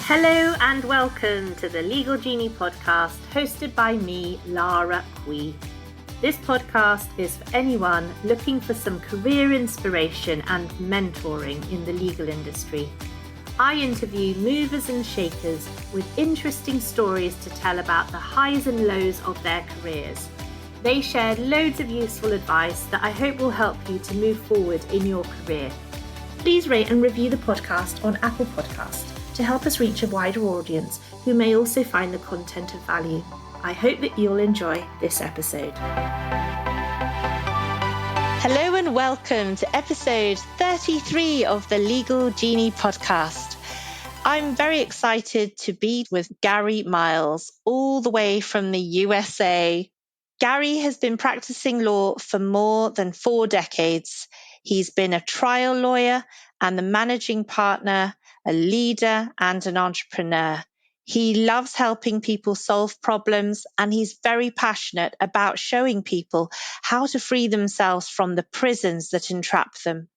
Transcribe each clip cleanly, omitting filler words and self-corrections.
Hello and welcome to the Legal Genie Podcast, hosted by me, Lara, Quie. This podcast is for anyone looking for some career inspiration and mentoring in the legal industry. I interview movers and shakers with interesting stories to tell about the highs and lows of their careers. They share loads of useful advice that I hope will help you to move forward in your career. Please rate and review the podcast on Apple Podcasts to help us reach a wider audience who may also find the content of value. I hope that you'll enjoy this episode. Hello and welcome to episode 33 of the Legal Genie Podcast. I'm very excited to be with Gary Miles, all the way from the USA. Gary has been practicing law for more than 4 decades. He's been a trial lawyer and the managing partner, a leader and an entrepreneur. He loves helping people solve problems, and he's very passionate about showing people how to free themselves from the prisons that entrap them.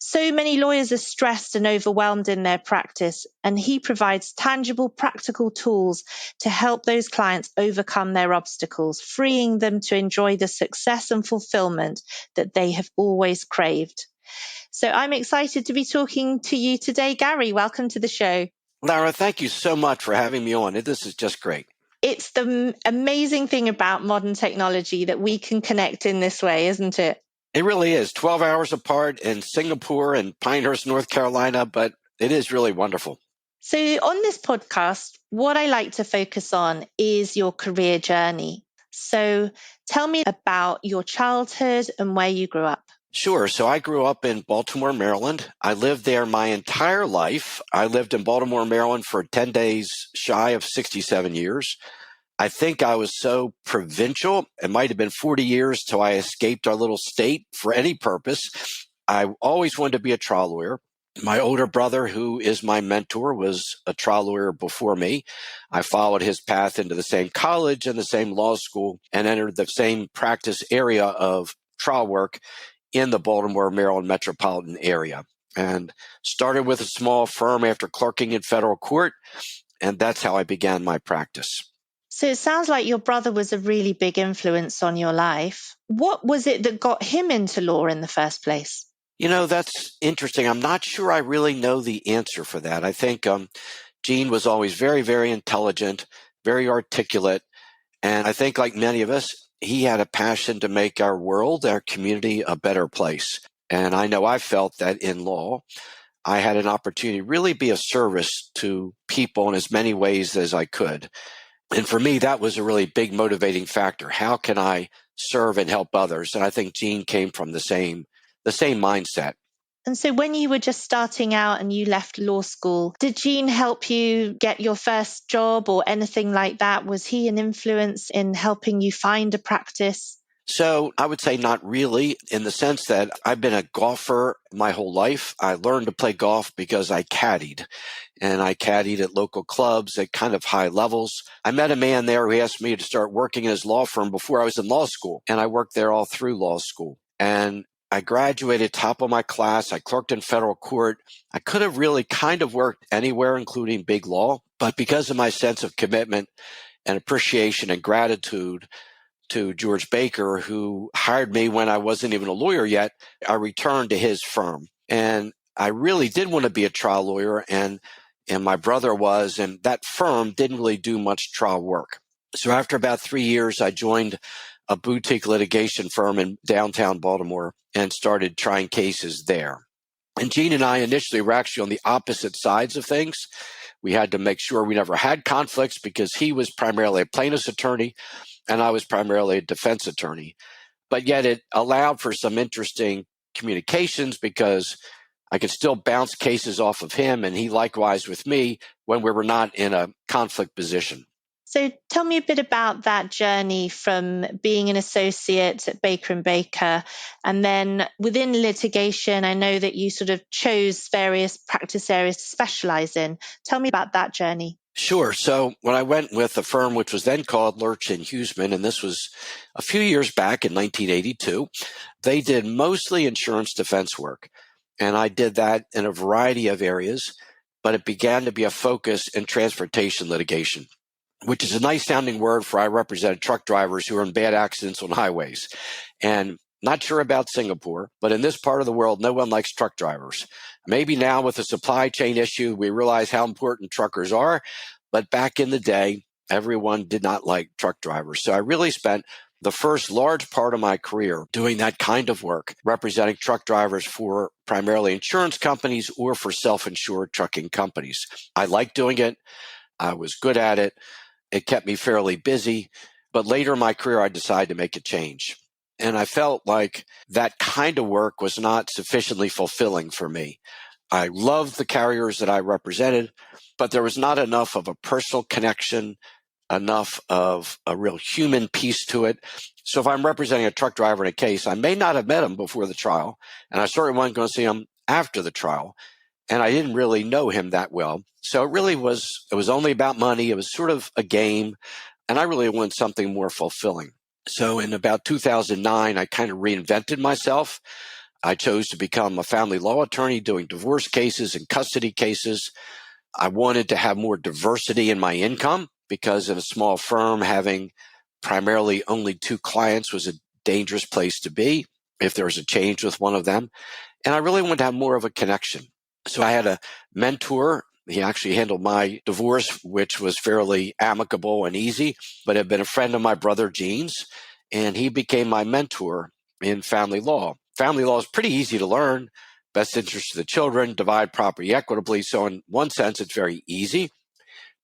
So many lawyers are stressed and overwhelmed in their practice, and he provides tangible, practical tools to help those clients overcome their obstacles, freeing them to enjoy the success and fulfilment that they have always craved. So I'm excited to be talking to you today, Gary. Welcome to the show. Lara, thank you so much for having me on. This is just great. It's the amazing thing about modern technology that we can connect in this way, isn't it? It really is. 12 hours apart in Singapore and Pinehurst, North Carolina, but it is really wonderful. So on this podcast, what I like to focus on is your career journey. So tell me about your childhood and where you grew up. Sure. So I grew up in Baltimore, Maryland. I lived there my entire life. I lived in Baltimore, Maryland for 10 days shy of 67 years. I think I was so provincial. It might have been 40 years till I escaped our little state for any purpose. I always wanted to be a trial lawyer. My older brother, who is my mentor, was a trial lawyer before me. I followed his path into the same college and the same law school and entered the same practice area of trial work in the Baltimore, Maryland metropolitan area, and started with a small firm after clerking in federal court. And that's how I began my practice. So it sounds like your brother was a really big influence on your life. What was it that got him into law in the first place? You know, that's interesting. I'm not sure I really know the answer for that. I think Gene was always very, very intelligent, very articulate. And I think like many of us, he had a passion to make our world, our community, a better place. And I know I felt that in law, I had an opportunity to really be of service to people in as many ways as I could. And for me, that was a really big motivating factor. How can I serve and help others? And I think Gene came from the same mindset. And so when you were just starting out and you left law school, did Gene help you get your first job or anything like that? Was he an influence in helping you find a practice? So I would say not really, in the sense that I've been a golfer my whole life. I learned to play golf because I caddied, and I caddied at local clubs at kind of high levels. I met a man there who asked me to start working in his law firm before I was in law school, and I worked there all through law school. And I graduated top of my class. I clerked in federal court. I could have really kind of worked anywhere, including big law. But because of my sense of commitment and appreciation and gratitude to George Baker, who hired me when I wasn't even a lawyer yet, I returned to his firm. And I really did want to be a trial lawyer, and my brother was, and that firm didn't really do much trial work. So after about 3 years, I joined a boutique litigation firm in downtown Baltimore and started trying cases there. And Gene and I initially were actually on the opposite sides of things. We had to make sure we never had conflicts because he was primarily a plaintiff's attorney and I was primarily a defense attorney. But yet it allowed for some interesting communications because I could still bounce cases off of him and he likewise with me when we were not in a conflict position. So tell me a bit about that journey from being an associate at Baker & Baker, and then within litigation, I know that you sort of chose various practice areas to specialize in. Tell me about that journey. Sure. So when I went with a firm which was then called Lurch and Huseman, and this was a few years back in 1982, they did mostly insurance defense work. And I did that in a variety of areas. but it began to be a focus in transportation litigation, which is a nice sounding word for I represented truck drivers who are in bad accidents on highways. And not sure about Singapore, but in this part of the world, no one likes truck drivers. Maybe now with the supply chain issue, we realize how important truckers are. But back in the day, everyone did not like truck drivers. So I really spent the first large part of my career doing that kind of work, representing truck drivers for primarily insurance companies or for self-insured trucking companies. I liked doing it. I was good at it. It kept me fairly busy. But later in my career, I decided to make a change. And I felt like that kind of work was not sufficiently fulfilling for me. I loved the carriers that I represented, but there was not enough of a personal connection, enough of a real human piece to it. So if I'm representing a truck driver in a case, I may not have met him before the trial, and I certainly wasn't going to see him after the trial. And I didn't really know him that well. So it was only about money. It was sort of a game. And I really wanted something more fulfilling. So in about 2009, I kind of reinvented myself. I chose to become a family law attorney doing divorce cases and custody cases. I wanted to have more diversity in my income because in a small firm, having primarily only 2 clients was a dangerous place to be if there was a change with one of them. And I really wanted to have more of a connection. So I had a mentor. He actually handled my divorce, which was fairly amicable and easy, but had been a friend of my brother Gene's, and he became my mentor in family law. Family law is pretty easy to learn. Best interest of the children, divide property equitably. So in one sense, it's very easy.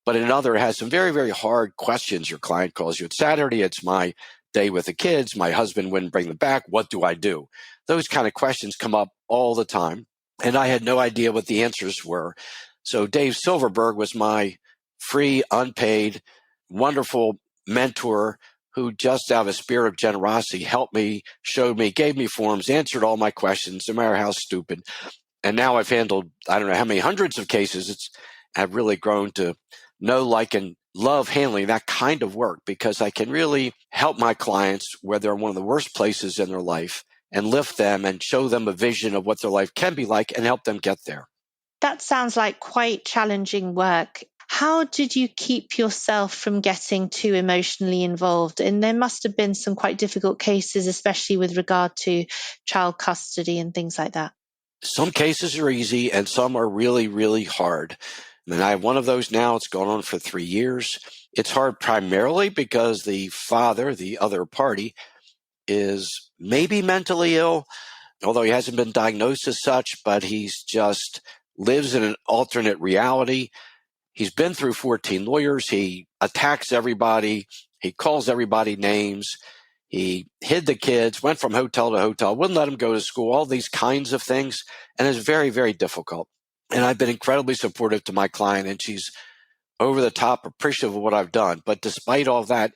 But in another, it has some very, very hard questions. Your client calls you. It's Saturday. It's my day with the kids. My husband wouldn't bring them back. What do I do? Those kind of questions come up all the time. And I had no idea what the answers were. So Dave Silverberg was my free, unpaid, wonderful mentor who just out of a spirit of generosity helped me, showed me, gave me forms, answered all my questions, no matter how stupid. And now I've handled, I don't know how many hundreds of cases. I've really grown to know, like, and love handling that kind of work because I can really help my clients where they're in one of the worst places in their life and lift them and show them a vision of what their life can be like and help them get there. That sounds like quite challenging work. How did you keep yourself from getting too emotionally involved? And there must have been some quite difficult cases, especially with regard to child custody and things like that. Some cases are easy and some are really, really hard. And I have one of those now. It's gone on for 3 years. It's hard primarily because the father, the other party, is maybe mentally ill, although he hasn't been diagnosed as such, but he's just lives in an alternate reality. He's been through 14 lawyers. He attacks everybody. He calls everybody names. He hid the kids, went from hotel to hotel, wouldn't let them go to school, all these kinds of things. And it's very, very difficult. And I've been incredibly supportive to my client, and she's over the top appreciative of what I've done. But despite all that,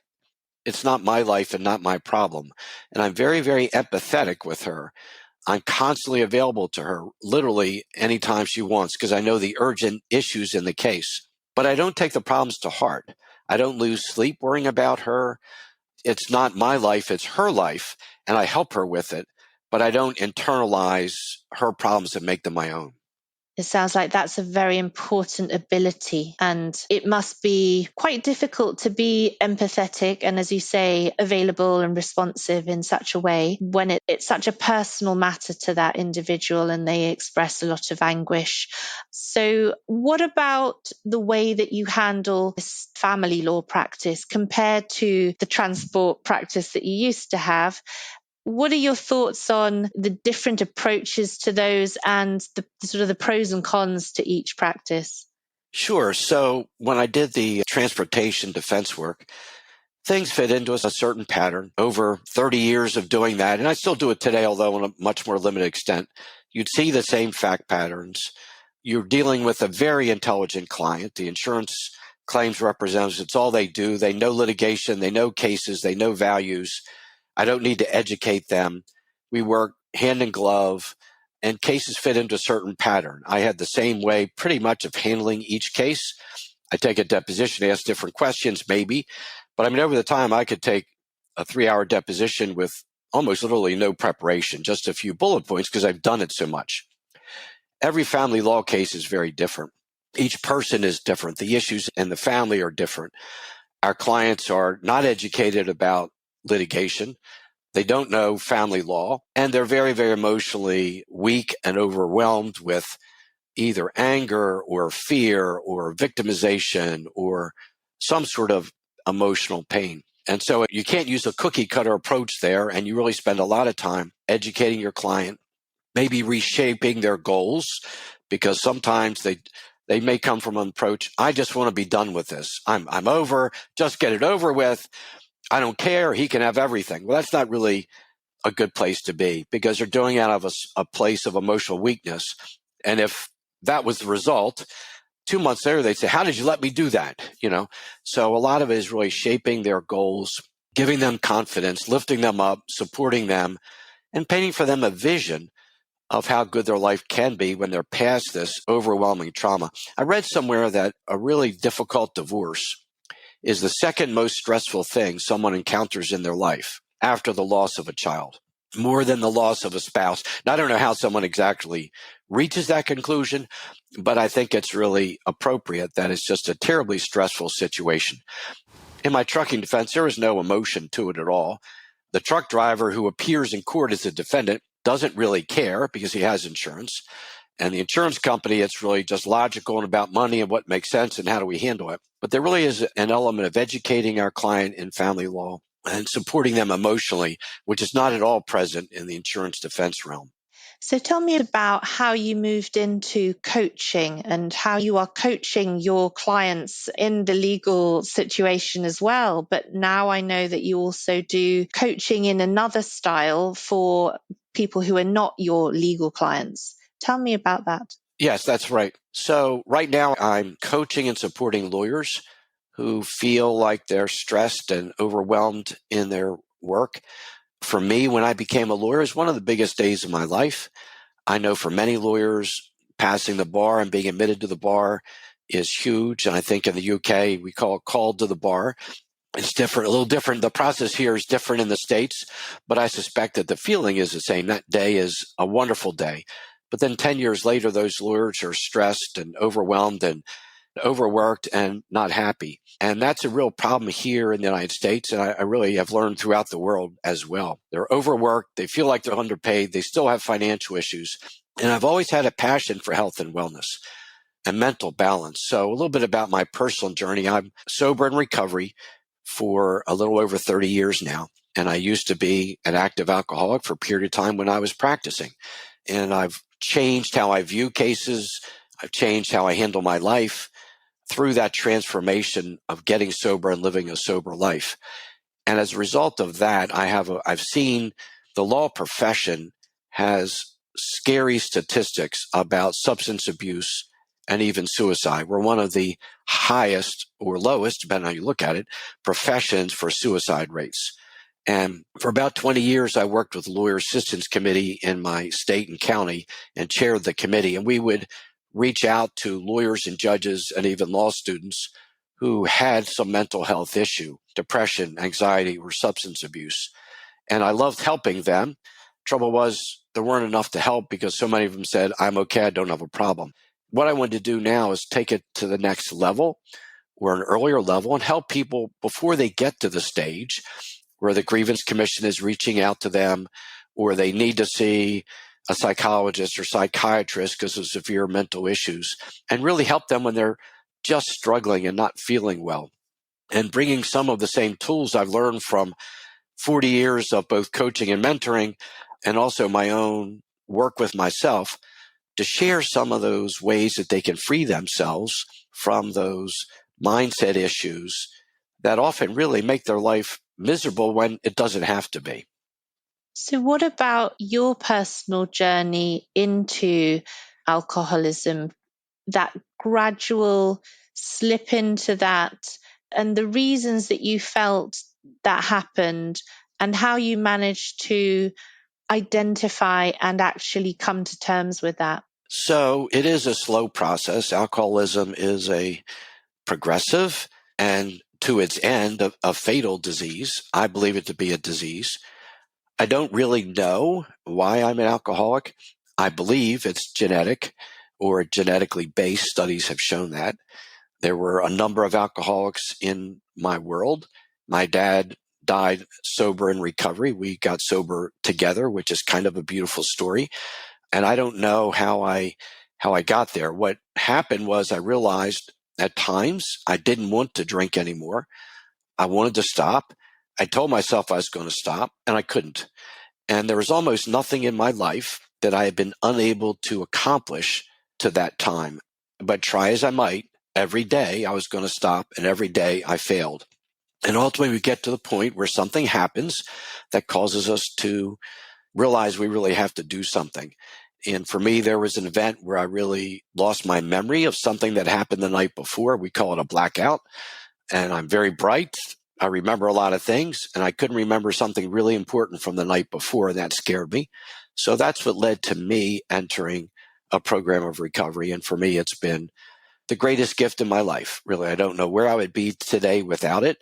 it's not my life and not my problem. And I'm very, very empathetic with her. I'm constantly available to her, literally anytime she wants, because I know the urgent issues in the case. But I don't take the problems to heart. I don't lose sleep worrying about her. It's not my life, it's her life, and I help her with it. But I don't internalize her problems and make them my own. It sounds like that's a very important ability, and it must be quite difficult to be empathetic and, as you say, available and responsive in such a way when it's such a personal matter to that individual and they express a lot of anguish. So what about the way that you handle this family law practice compared to the transport practice that you used to have? What are your thoughts on the different approaches to those and the sort of the pros and cons to each practice? Sure. So when I did the transportation defense work, things fit into a certain pattern over 30 years of doing that. And I still do it today, although on a much more limited extent. You'd see the same fact patterns. You're dealing with a very intelligent client. The insurance claims representatives, it's all they do. They know litigation. They know cases. They know values. I don't need to educate them. We work hand in glove, and cases fit into a certain pattern. I had the same way pretty much of handling each case. I take a deposition, ask different questions maybe, but I mean, over the time I could take a 3-hour deposition with almost literally no preparation, just a few bullet points because I've done it so much. Every family law case is very different. Each person is different. The issues in the family are different. Our clients are not educated about litigation. They don't know family law, and they're very, very emotionally weak and overwhelmed with either anger or fear or victimization or some sort of emotional pain. And so you can't use a cookie cutter approach there, and you really spend a lot of time educating your client, maybe reshaping their goals, because sometimes they may come from an approach, I just want to be done with this. I'm over, just get it over with. I don't care. He can have everything. Well, that's not really a good place to be, because you're doing it out of a place of emotional weakness. And if that was the result, 2 months later, they'd say, how did you let me do that? So a lot of it is really shaping their goals, giving them confidence, lifting them up, supporting them, and painting for them a vision of how good their life can be when they're past this overwhelming trauma. I read somewhere that a really difficult divorce is the second most stressful thing someone encounters in their life after the loss of a child, more than the loss of a spouse. Now, I don't know how someone exactly reaches that conclusion, but I think it's really appropriate that it's just a terribly stressful situation. In my trucking defense, there is no emotion to it at all. The truck driver who appears in court as a defendant doesn't really care because he has insurance. And the insurance company, it's really just logical and about money and what makes sense and how do we handle it. But there really is an element of educating our client in family law and supporting them emotionally, which is not at all present in the insurance defense realm. So tell me about how you moved into coaching and how you are coaching your clients in the legal situation as well. But now I know that you also do coaching in another style for people who are not your legal clients. Tell me about that. Yes, that's right. So right now I'm coaching and supporting lawyers who feel like they're stressed and overwhelmed in their work. For me, when I became a lawyer, it was one of the biggest days of my life. I know for many lawyers, passing the bar and being admitted to the bar is huge. And I think in the UK, we call it called to the bar. It's different, a little different. The process here is different in the States, but I suspect that the feeling is the same. That day is a wonderful day. But then 10 years later, those lawyers are stressed and overwhelmed and overworked and not happy. And that's a real problem here in the United States. And I really have learned throughout the world as well. They're overworked. They feel like they're underpaid. They still have financial issues. And I've always had a passion for health and wellness and mental balance. So a little bit about my personal journey. I'm sober in recovery for a little over 30 years now. And I used to be an active alcoholic for a period of time when I was practicing. And I've changed how I view cases. I've changed how I handle my life through that transformation of getting sober and living a sober life. And as a result of that, I've seen the law profession has scary statistics about substance abuse and even suicide. We're one of the highest or lowest, depending on how you look at it, professions for suicide rates. And for about 20 years, I worked with the Lawyer Assistance Committee in my state and county and chaired the committee. And we would reach out to lawyers and judges and even law students who had some mental health issue, depression, anxiety, or substance abuse. And I loved helping them. Trouble was, there weren't enough to help because so many of them said, I'm okay, I don't have a problem. What I wanted to do now is take it to the next level or an earlier level and help people before they get to the stage where the grievance commission is reaching out to them or they need to see a psychologist or psychiatrist because of severe mental issues, and really help them when they're just struggling and not feeling well. And bringing some of the same tools I've learned from 40 years of both coaching and mentoring and also my own work with myself to share some of those ways that they can free themselves from those mindset issues that often really make their life miserable when it doesn't have to be. So what about your personal journey into alcoholism, that gradual slip into that, and the reasons that you felt that happened, and how you managed to identify and actually come to terms with that? So it is a slow process. Alcoholism is a progressive and to its end a fatal disease. I believe it to be a disease. I don't really know why I'm an alcoholic. I believe it's genetic. or genetically based. Studies have shown that. There were a number of alcoholics in my world. My dad died sober in recovery. We got sober together, which is kind of a beautiful story. And I don't know how I got there. What happened was I realized at times I didn't want to drink anymore. I wanted to stop. I told myself I was going to stop, and I couldn't. And there was almost nothing in my life that I had been unable to accomplish to that time. But try as I might, every day I was going to stop, and every day I failed. And ultimately we get to the point where something happens that causes us to realize we really have to do something. And for me, there was an event where I really lost my memory of something that happened the night before. We call it a blackout. And I'm very bright. I remember a lot of things, and I couldn't remember something really important from the night before, and that scared me. So that's what led to me entering a program of recovery. And for me, it's been the greatest gift in my life. Really, I don't know where I would be today without it,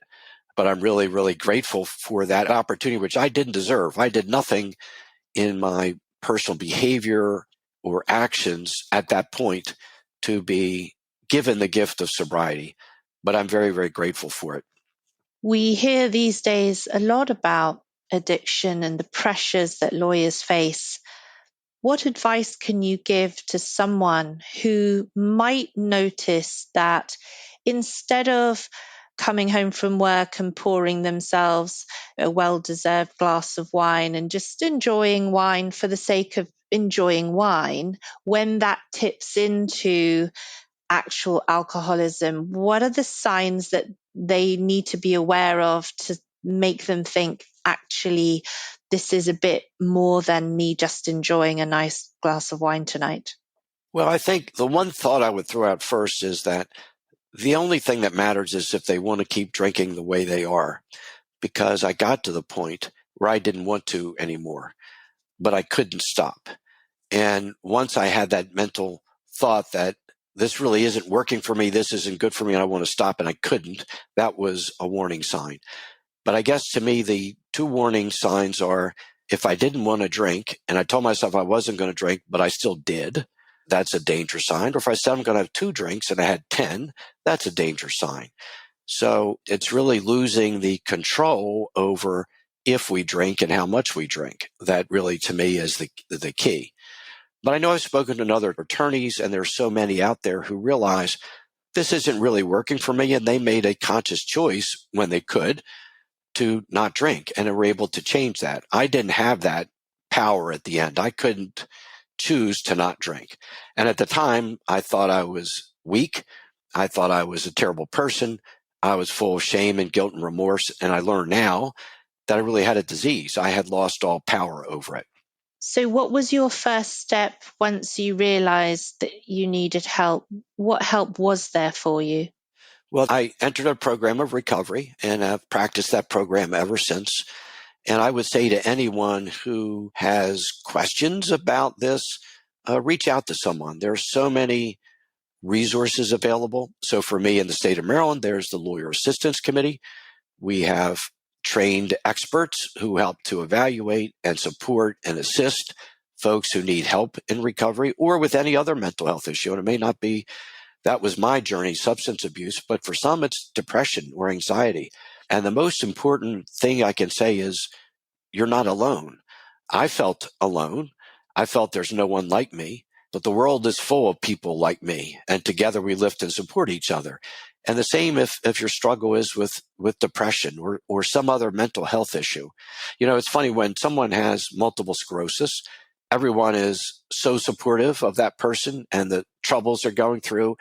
but I'm really, really grateful for that opportunity, which I didn't deserve. I did nothing in my personal behavior or actions at that point to be given the gift of sobriety, but I'm very, very grateful for it. We hear these days a lot about addiction and the pressures that lawyers face. What advice can you give to someone who might notice that instead of coming home from work and pouring themselves a well-deserved glass of wine and just enjoying wine for the sake of enjoying wine, when that tips into actual alcoholism, what are the signs that they need to be aware of to make them think, actually, this is a bit more than me just enjoying a nice glass of wine tonight? Well, I think the one thought I would throw out first is that the only thing that matters is if they want to keep drinking the way they are, because I got to the point where I didn't want to anymore, but I couldn't stop. And once I had that mental thought that this really isn't working for me, this isn't good for me, and I want to stop, and I couldn't, that was a warning sign. But I guess to me, the two warning signs are if I didn't want to drink and I told myself I wasn't going to drink, but I still did, that's a danger sign. Or if I said I'm going to have 2 drinks and I had 10, that's a danger sign. So it's really losing the control over if we drink and how much we drink. That really, to me, is the key. But I know I've spoken to other attorneys, and there's so many out there who realize this isn't really working for me, and they made a conscious choice when they could to not drink, and were able to change that. I didn't have that power at the end. I couldn't choose to not drink. And at the time, I thought I was weak. I thought I was a terrible person. I was full of shame and guilt and remorse. And I learned now that I really had a disease. I had lost all power over it. So what was your first step once you realized that you needed help? What help was there for you? Well, I entered a program of recovery, and I've practiced that program ever since. And I would say to anyone who has questions about this, reach out to someone. There are so many resources available. So for me in the state of Maryland, there's the Lawyer Assistance Committee. We have trained experts who help to evaluate and support and assist folks who need help in recovery or with any other mental health issue. And it may not be, that was my journey, substance abuse, but for some it's depression or anxiety. And the most important thing I can say is you're not alone. I felt alone. I felt there's no one like me, but the world is full of people like me, and together we lift and support each other. And the same if your struggle is with depression or some other mental health issue. You know, it's funny when someone has multiple sclerosis, everyone is so supportive of that person and the troubles they're going through,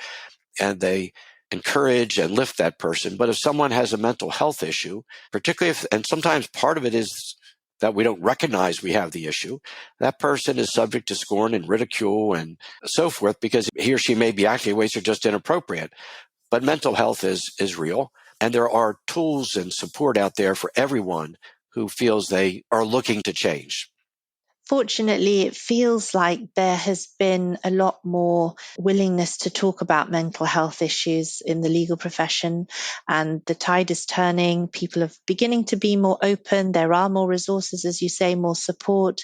and they encourage and lift that person. But if someone has a mental health issue, particularly if, and sometimes part of it is that we don't recognize we have the issue, that person is subject to scorn and ridicule and so forth because he or she may be acting in ways that are just inappropriate. But mental health is real, and there are tools and support out there for everyone who feels they are looking to change. Fortunately, it feels like there has been a lot more willingness to talk about mental health issues in the legal profession, and the tide is turning. People are beginning to be more open. There are more resources, as you say, more support.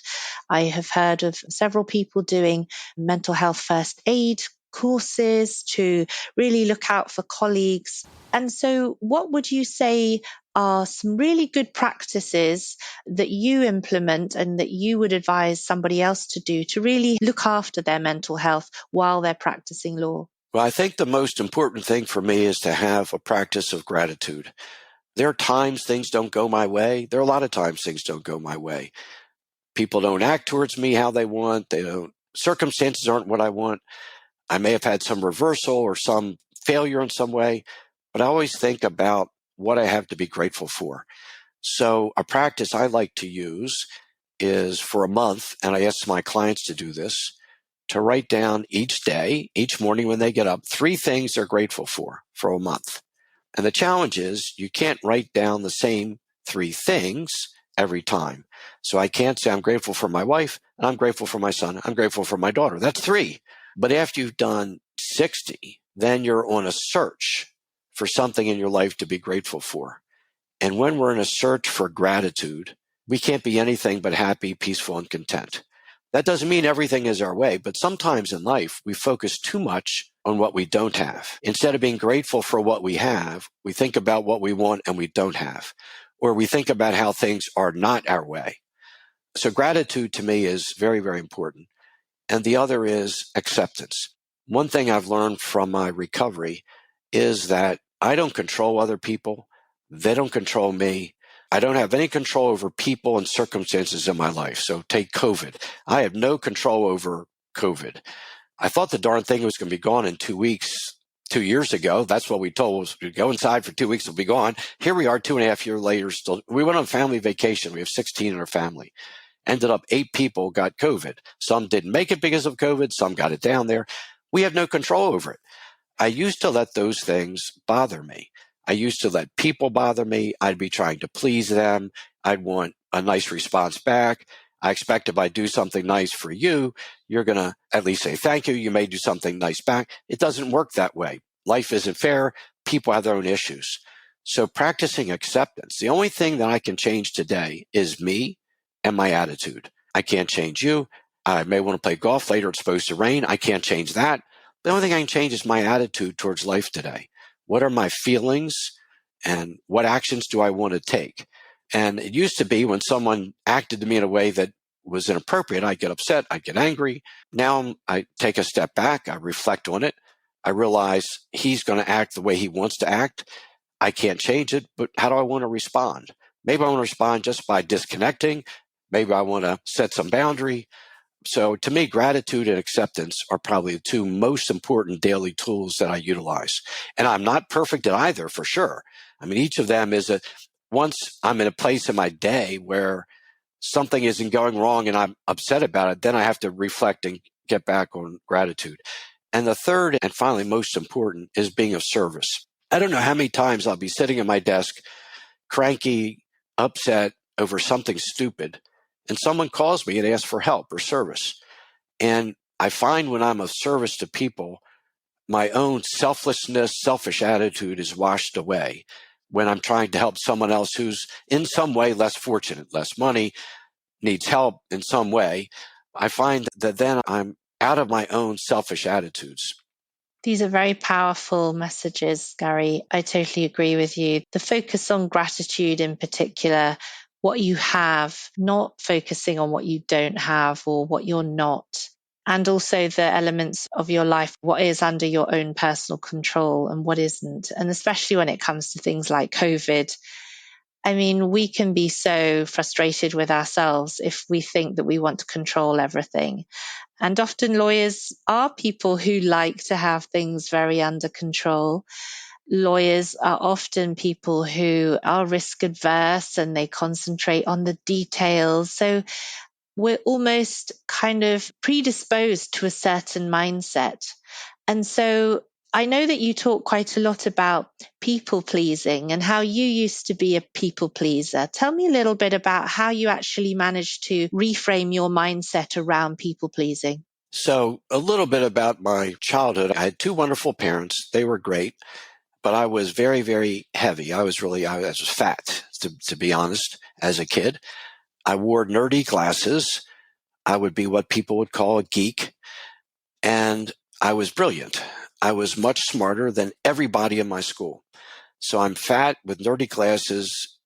I have heard of several people doing mental health first aid courses to really look out for colleagues. And so, what would you say are some really good practices that you implement and that you would advise somebody else to do to really look after their mental health while they're practicing law? Well, I think the most important thing for me is to have a practice of gratitude. There are times things don't go my way. There are a lot of times things don't go my way. People don't act towards me how they want. Circumstances aren't what I want. I may have had some reversal or some failure in some way, but I always think about what I have to be grateful for. So a practice I like to use is for a month, and I ask my clients to do this, to write down each day, each morning when they get up, 3 things they're grateful for a month. And the challenge is you can't write down the same 3 things every time. So I can't say I'm grateful for my wife, and I'm grateful for my son, I'm grateful for my daughter. That's 3. But after you've done 60, then you're on a search for something in your life to be grateful for. And when we're in a search for gratitude, we can't be anything but happy, peaceful, and content. That doesn't mean everything is our way, but sometimes in life, we focus too much on what we don't have. Instead of being grateful for what we have, we think about what we want and we don't have, or we think about how things are not our way. So gratitude to me is very, very important. And the other is acceptance. One thing I've learned from my recovery is that I don't control other people. They don't control me. I don't have any control over people and circumstances in my life. So take COVID. I have no control over COVID. I thought the darn thing was going to be gone in 2 weeks. 2 years ago, that's what we told us. We'd go inside for 2 weeks, it'll be gone. Here we are 2.5 years later still. We went on family vacation. We have 16 in our family. Ended up 8 people got COVID. Some didn't make it because of COVID. Some got it down there. We have no control over it. I used to let those things bother me. I used to let people bother me. I'd be trying to please them. I'd want a nice response back. I expect if I do something nice for you, you're going to at least say thank you. You may do something nice back. It doesn't work that way. Life isn't fair. People have their own issues. So practicing acceptance, the only thing that I can change today is me and my attitude. I can't change you. I may want to play golf later. It's supposed to rain. I can't change that. The only thing I can change is my attitude towards life today. What are my feelings and what actions do I want to take? And it used to be when someone acted to me in a way that was inappropriate, I'd get upset, I'd get angry. Now I take a step back, I reflect on it. I realize he's going to act the way he wants to act. I can't change it, but how do I want to respond? Maybe I want to respond just by disconnecting. Maybe I want to set some boundary. So to me, gratitude and acceptance are probably the 2 most important daily tools that I utilize. And I'm not perfect at either, for sure. I mean, each of them is once I'm in a place in my day where something isn't going wrong and I'm upset about it, then I have to reflect and get back on gratitude. And the third and finally most important is being of service. I don't know how many times I'll be sitting at my desk, cranky, upset over something stupid, and someone calls me and asks for help or service. And I find when I'm of service to people, my own selflessness, selfish attitude is washed away when I'm trying to help someone else who's in some way less fortunate, less money, needs help in some way. I find that then I'm out of my own selfish attitudes. These are very powerful messages, Gary. I totally agree with you. The focus on gratitude in particular, what you have, not focusing on what you don't have or what you're not. And also the elements of your life, what is under your own personal control and what isn't. And especially when it comes to things like COVID. I mean, we can be so frustrated with ourselves if we think that we want to control everything. And often lawyers are people who like to have things very under control. Lawyers are often people who are risk adverse and they concentrate on the details. So we're almost kind of predisposed to a certain mindset. And so I know that you talk quite a lot about people pleasing and how you used to be a people pleaser. Tell me a little bit about how you actually managed to reframe your mindset around people pleasing. So, a little bit about my childhood. I had two wonderful parents. They were great, but I was very, very heavy. I was fat, to be honest, as a kid. I wore nerdy glasses. I would be what people would call a geek. And I was brilliant. I was much smarter than everybody in my school. So I'm fat with nerdy glasses,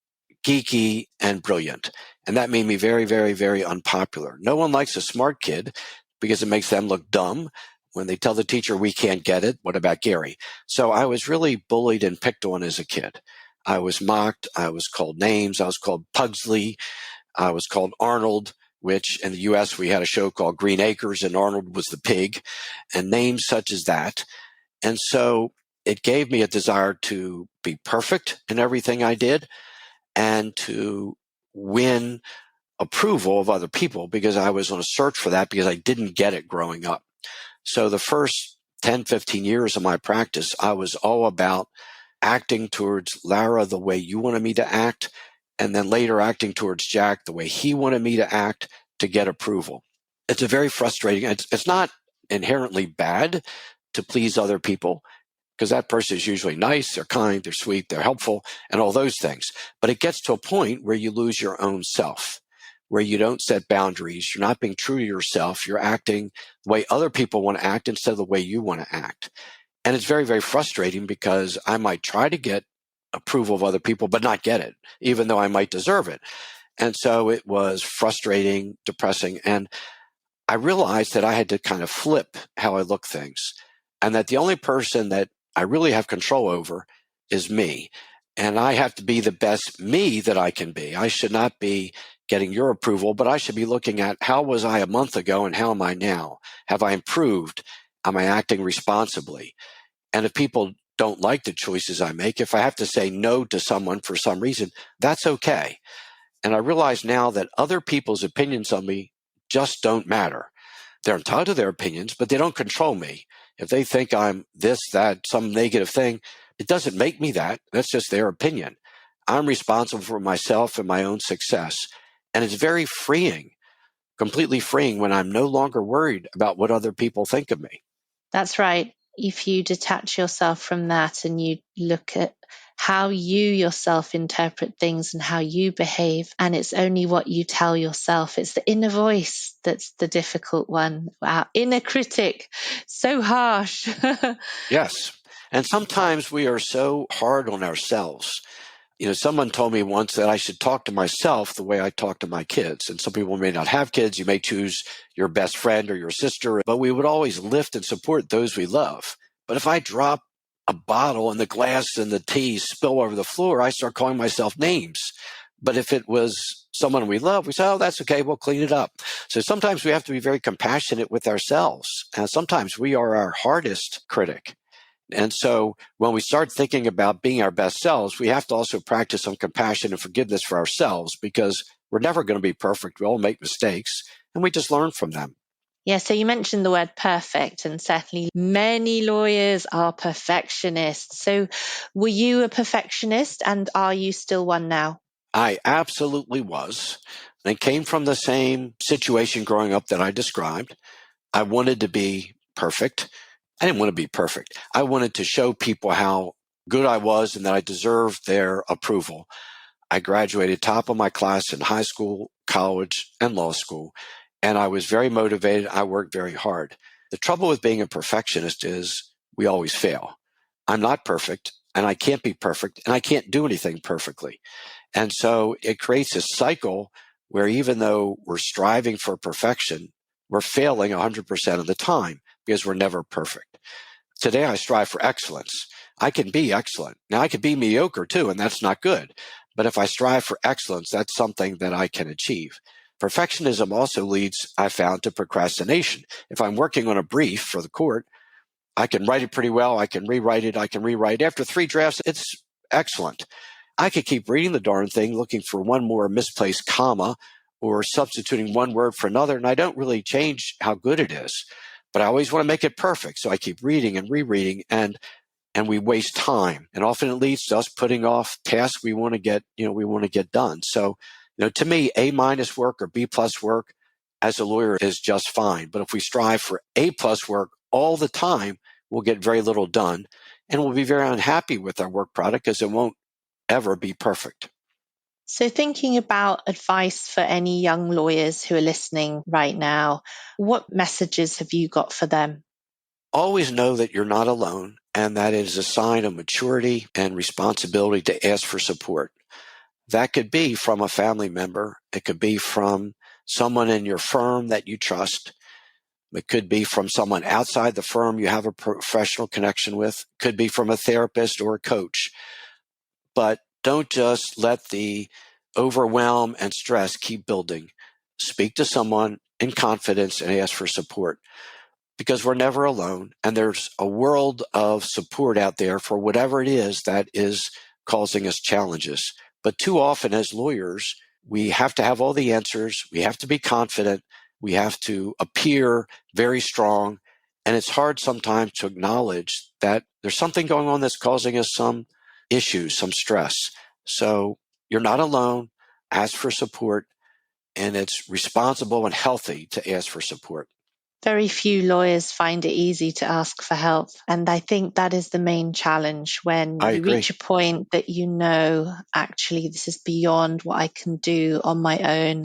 geeky, and brilliant. And that made me very, very, very unpopular. No one likes a smart kid because it makes them look dumb. When they tell the teacher, we can't get it, what about Gary? So I was really bullied and picked on as a kid. I was mocked. I was called names. I was called Pugsley. I was called Arnold, which in the U.S. we had a show called Green Acres, and Arnold was the pig, and names such as that. And so it gave me a desire to be perfect in everything I did and to win approval of other people, because I was on a search for that because I didn't get it growing up. So the first 10, 15 years of my practice, I was all about acting towards Lara the way you wanted me to act, and then later acting towards Jack the way he wanted me to act to get approval. It's a very frustrating, it's not inherently bad to please other people, because that person is usually nice, they're kind, they're sweet, they're helpful, and all those things. But it gets to a point where you lose your own self, where you don't set boundaries, you're not being true to yourself, you're acting the way other people want to act instead of the way you want to act. And it's very, very frustrating because I might try to get approval of other people, but not get it, even though I might deserve it. And so it was frustrating, depressing. And I realized that I had to kind of flip how I look things, and that the only person that I really have control over is me. And I have to be the best me that I can be. I should not be getting your approval, but I should be looking at how was I a month ago and how am I now? Have I improved? Am I acting responsibly? And if people don't like the choices I make, if I have to say no to someone for some reason, that's okay. And I realize now that other people's opinions on me just don't matter. They're entitled to their opinions, but they don't control me. If they think I'm this, that, some negative thing, it doesn't make me that. That's just their opinion. I'm responsible for myself and my own success. And it's very freeing, completely freeing, when I'm no longer worried about what other people think of me. That's right. If you detach yourself from that and you look at how you yourself interpret things and how you behave, and it's only what you tell yourself. It's the inner voice that's the difficult one. Our inner critic, so harsh. Yes. And sometimes we are so hard on ourselves. Someone told me once that I should talk to myself the way I talk to my kids. And some people may not have kids. You may choose your best friend or your sister, but we would always lift and support those we love. But if I drop a bottle and the glass and the tea spill over the floor, I start calling myself names. But if it was someone we love, we say, oh, that's okay, we'll clean it up. So sometimes we have to be very compassionate with ourselves. And sometimes we are our hardest critic. And so when we start thinking about being our best selves, we have to also practice some compassion and forgiveness for ourselves, because we're never going to be perfect. We all make mistakes, and we just learn from them. Yeah, so you mentioned the word perfect, and certainly many lawyers are perfectionists. So were you a perfectionist, and are you still one now? I absolutely was. And came from the same situation growing up that I described. I wanted to be perfect. I didn't want to be perfect. I wanted to show people how good I was and that I deserved their approval. I graduated top of my class in high school, college, and law school, and I was very motivated. I worked very hard. The trouble with being a perfectionist is we always fail. I'm not perfect, and I can't be perfect, and I can't do anything perfectly. And so it creates a cycle where even though we're striving for perfection, we're failing 100% of the time because we're never perfect. Today, I strive for excellence. I can be excellent. Now, I can be mediocre too, and that's not good. But if I strive for excellence, that's something that I can achieve. Perfectionism also leads, I found, to procrastination. If I'm working on a brief for the court, I can write it pretty well. I can rewrite it. I can rewrite it. After 3 drafts, it's excellent. I could keep reading the darn thing, looking for one more misplaced comma or substituting one word for another, and I don't really change how good it is. But I always want to make it perfect, so I keep reading and rereading, and and we waste time. And often it leads to us putting off tasks we want to get done. So, to me, A- work or B+ work as a lawyer is just fine. But if we strive for A+ work all the time, we'll get very little done, and we'll be very unhappy with our work product because it won't ever be perfect. So, thinking about advice for any young lawyers who are listening right now, what messages have you got for them? Always know that you're not alone, and that it is a sign of maturity and responsibility to ask for support. That could be from a family member. It could be from someone in your firm that you trust. It could be from someone outside the firm you have a professional connection with. It could be from a therapist or a coach. But don't just let the overwhelm and stress keep building. Speak to someone in confidence and ask for support, because we're never alone. And there's a world of support out there for whatever it is that is causing us challenges. But too often as lawyers, we have to have all the answers. We have to be confident. We have to appear very strong. And it's hard sometimes to acknowledge that there's something going on that's causing us some issues, some stress. So you're not alone. Ask for support. And it's responsible and healthy to ask for support. Very few lawyers find it easy to ask for help. And I think that is the main challenge when I you agree. reach a point that actually, this is beyond what I can do on my own.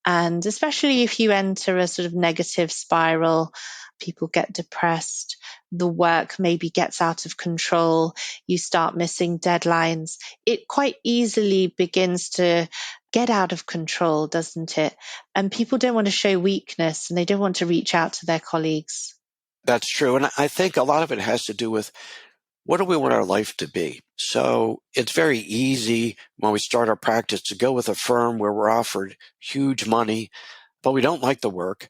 And especially if you enter a sort of negative spiral, people get depressed, the work maybe gets out of control, you start missing deadlines. It quite easily begins to get out of control, doesn't it? And people don't want to show weakness and they don't want to reach out to their colleagues. That's true. And I think a lot of it has to do with what do we want our life to be? So it's very easy when we start our practice to go with a firm where we're offered huge money, but we don't like the work.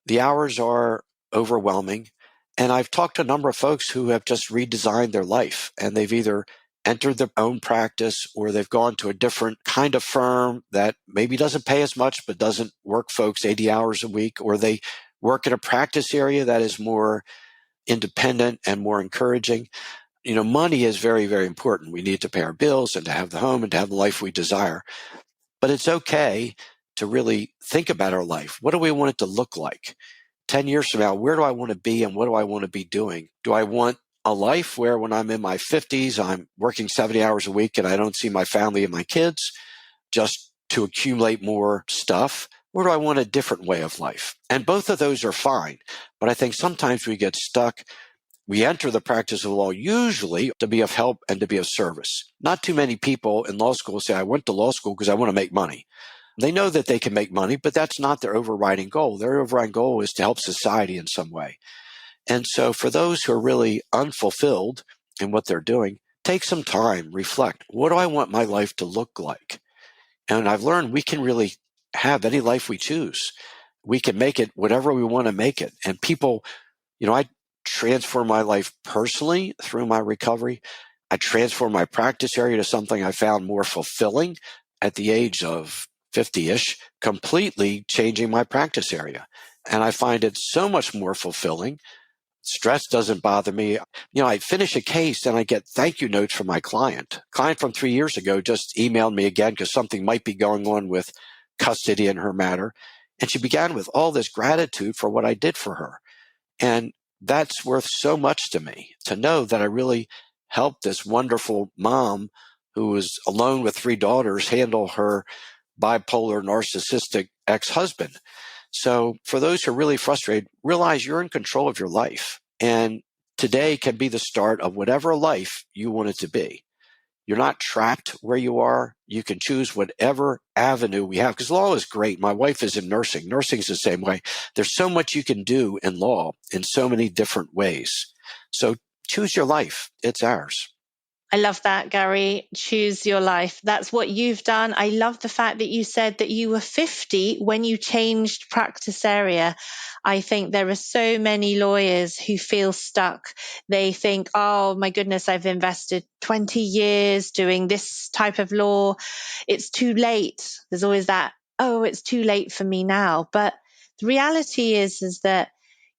The hours are overwhelming. And I've talked to a number of folks who have just redesigned their life, and they've either entered their own practice or they've gone to a different kind of firm that maybe doesn't pay as much but doesn't work folks 80 hours a week, or they work in a practice area that is more independent and more encouraging. Money is very, very important. We need to pay our bills and to have the home and to have the life we desire. But it's okay to really think about our life. What do we want it to look like? 10 years from now, where do I want to be and what do I want to be doing? Do I want a life where when I'm in my 50s, I'm working 70 hours a week and I don't see my family and my kids just to accumulate more stuff? Or do I want a different way of life? And both of those are fine. But I think sometimes we get stuck. We enter the practice of law usually to be of help and to be of service. Not too many people in law school say, I went to law school because I want to make money. They know that they can make money, but that's not their overriding goal. Their overriding goal is to help society in some way. And so for those who are really unfulfilled in what they're doing, take some time, reflect. What do I want my life to look like? And I've learned we can really have any life we choose. We can make it whatever we want to make it. And people, I transformed my life personally through my recovery. I transformed my practice area to something I found more fulfilling at the age of 50-ish, completely changing my practice area. And I find it so much more fulfilling. Stress doesn't bother me. I finish a case and I get thank you notes from my client. Client from 3 years ago just emailed me again because something might be going on with custody in her matter. And she began with all this gratitude for what I did for her. And that's worth so much to me, to know that I really helped this wonderful mom who was alone with 3 daughters handle her bipolar narcissistic ex-husband. So for those who are really frustrated, realize you're in control of your life. And today can be the start of whatever life you want it to be. You're not trapped where you are. You can choose whatever avenue we have, because law is great. My wife is in nursing. Nursing is the same way. There's so much you can do in law in so many different ways. So choose your life. It's ours. I love that, Gary. Choose your life. That's what you've done. I love the fact that you said that you were 50 when you changed practice area. I think there are so many lawyers who feel stuck. They think, oh my goodness, I've invested 20 years doing this type of law. It's too late. There's always that, oh, it's too late for me now. But the reality is that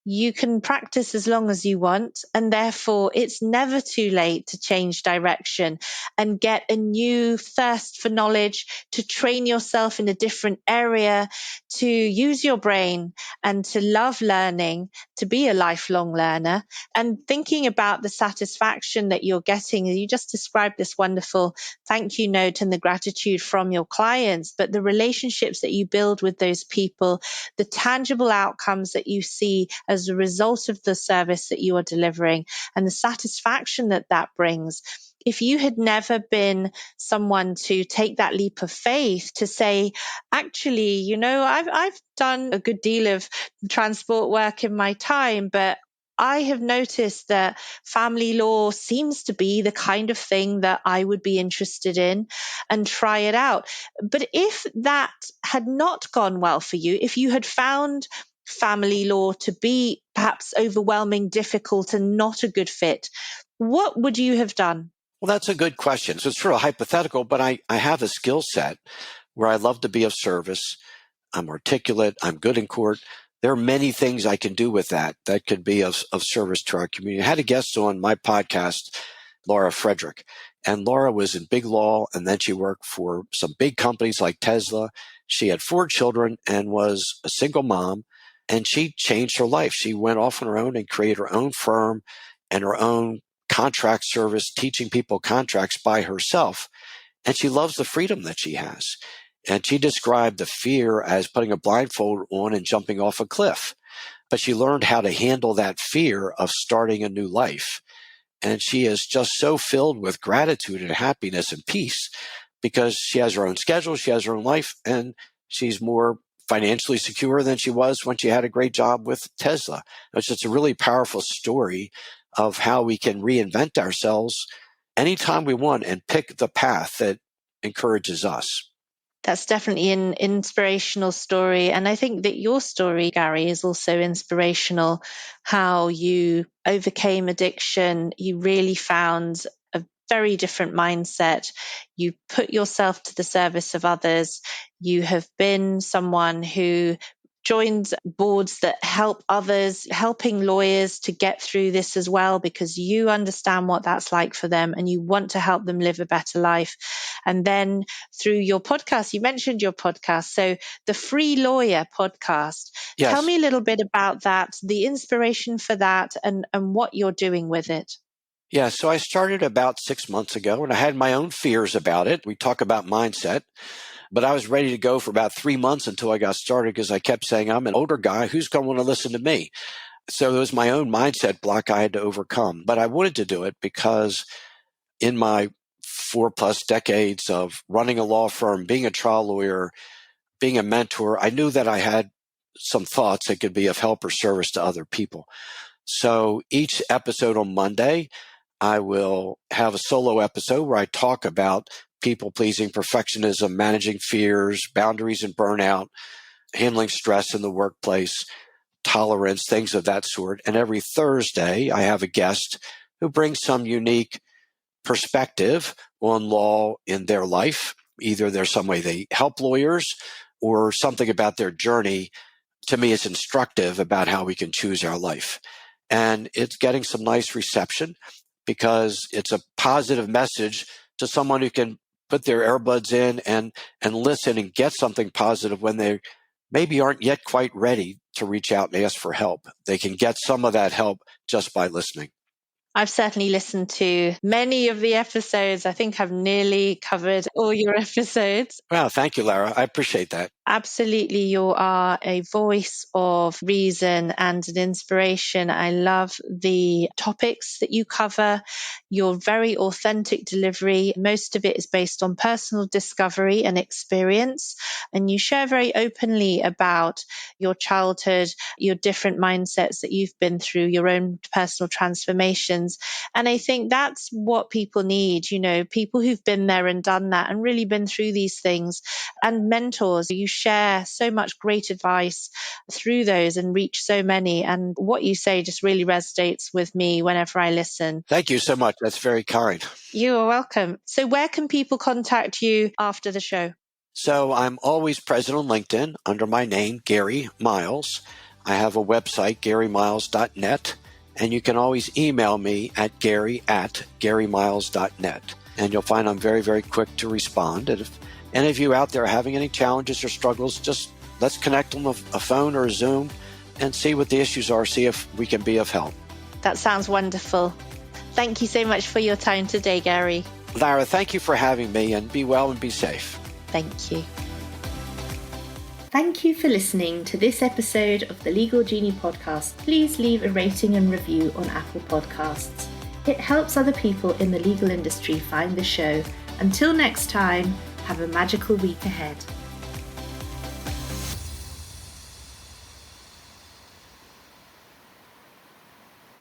you can practice as long as you want. And therefore, it's never too late to change direction and get a new thirst for knowledge, to train yourself in a different area, to use your brain and to love learning, to be a lifelong learner. And thinking about the satisfaction that you're getting, you just described this wonderful thank you note and the gratitude from your clients, but the relationships that you build with those people, the tangible outcomes that you see as a result of the service that you are delivering, and the satisfaction that that brings. If you had never been someone to take that leap of faith to say, actually, I've done a good deal of transport work in my time, but I have noticed that family law seems to be the kind of thing that I would be interested in, and try it out. But if that had not gone well for you, if you had found family law to be perhaps overwhelming, difficult, and not a good fit, what would you have done? Well, that's a good question. So it's sort of hypothetical, but I have a skill set where I love to be of service. I'm articulate. I'm good in court. There are many things I can do with that could be of service to our community. I had a guest on my podcast, Lara Frederick, and Lara was in big law, and then she worked for some big companies like Tesla. She had 4 children and was a single mom, and she changed her life. She went off on her own and created her own firm and her own contract service, teaching people contracts by herself. And she loves the freedom that she has. And she described the fear as putting a blindfold on and jumping off a cliff. But she learned how to handle that fear of starting a new life. And she is just so filled with gratitude and happiness and peace because she has her own schedule, she has her own life, and she's more financially secure than she was when she had a great job with Tesla. It's just a really powerful story of how we can reinvent ourselves anytime we want and pick the path that encourages us. That's definitely an inspirational story. And I think that your story, Gary, is also inspirational. How you overcame addiction. You really found a very different mindset. You put yourself to the service of others. You have been someone who joined boards that help others, helping lawyers to get through this as well, because you understand what that's like for them and you want to help them live a better life. And then through your podcast, you mentioned your podcast. So the Free Lawyer podcast, Yes. Tell me a little bit about that, the inspiration for that, and what you're doing with it. Yeah, so I started about 6 months ago and I had my own fears about it. We talk about mindset. But I was ready to go for about 3 months until I got started because I kept saying, I'm an older guy. Who's going to want to listen to me? So it was my own mindset block I had to overcome. But I wanted to do it because in my 4+ decades of running a law firm, being a trial lawyer, being a mentor, I knew that I had some thoughts that could be of help or service to other people. So each episode on Monday, I will have a solo episode where I talk about people-pleasing, perfectionism, managing fears, boundaries and burnout, handling stress in the workplace, tolerance, things of that sort. And every Thursday, I have a guest who brings some unique perspective on law in their life. Either there's some way they help lawyers or something about their journey. To me, it's instructive about how we can choose our life. And it's getting some nice reception because it's a positive message to someone who can put their earbuds in and listen and get something positive when they maybe aren't yet quite ready to reach out and ask for help. They can get some of that help just by listening. I've certainly listened to many of the episodes. I think I've nearly covered all your episodes. Wow, thank you, Lara. I appreciate that. Absolutely, you are a voice of reason and an inspiration. I love the topics that you cover, your very authentic delivery. Most of it is based on personal discovery and experience. And you share very openly about your childhood, your different mindsets that you've been through, your own personal transformations. And I think that's what people need, people who've been there and done that and really been through these things, and mentors. You share so much great advice through those and reach so many. And what you say just really resonates with me whenever I listen. Thank you so much. That's very kind. You are welcome. So where can people contact you after the show? So I'm always present on LinkedIn under my name, Gary Miles. I have a website, GaryMiles.net, and you can always email me at Gary@GaryMiles.net. And you'll find I'm very, very quick to respond. And if any of you out there having any challenges or struggles, just let's connect on a phone or a Zoom and see what the issues are, see if we can be of help. That sounds wonderful. Thank you so much for your time today, Gary. Lara, thank you for having me, and be well and be safe. Thank you. Thank you for listening to this episode of the Legal Genie Podcast. Please leave a rating and review on Apple Podcasts. It helps other people in the legal industry find the show. Until next time, have a magical week ahead.